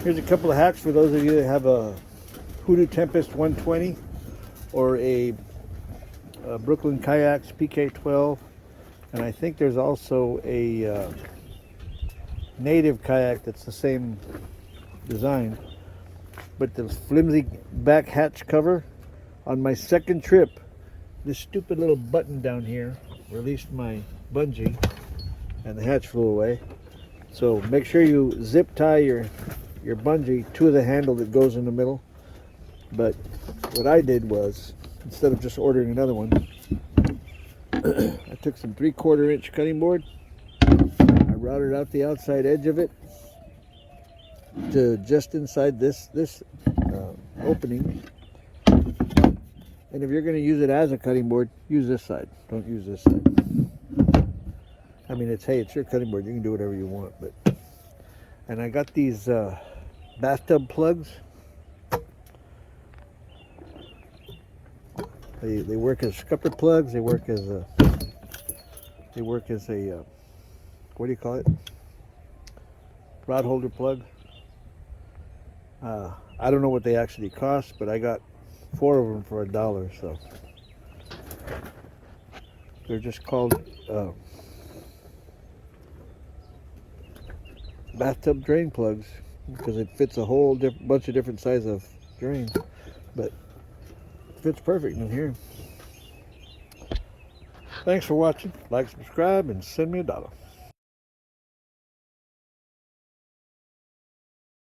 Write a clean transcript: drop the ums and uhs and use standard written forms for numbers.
Here's a couple of hacks for those of you that have a HooDoo Tempest 120 or a Brooklyn Kayaks PK12, and I think there's also a native kayak that's the same design, but the flimsy back hatch cover. On my second trip, this stupid little button down here released my bungee and the hatch flew away. So make sure you zip tie your bungee to the handle that goes in the middle. But what I did was, instead of just ordering another one, I took some 3/4 inch cutting board. I routed out the outside edge of it to just inside this opening. And if you're going to use it as a cutting board, use this side. Don't use this side. I mean, it's your cutting board. You can do whatever you want. And I got these bathtub plugs. They work as scupper plugs. They work as a what do you call it? Rod holder plug. I don't know what they actually cost, but I got 4 of them for $1. So they're just called bathtub drain plugs because it fits a whole bunch of different sizes of drains, but it fits perfect in here. Thanks for watching. Like, subscribe, and send me $1.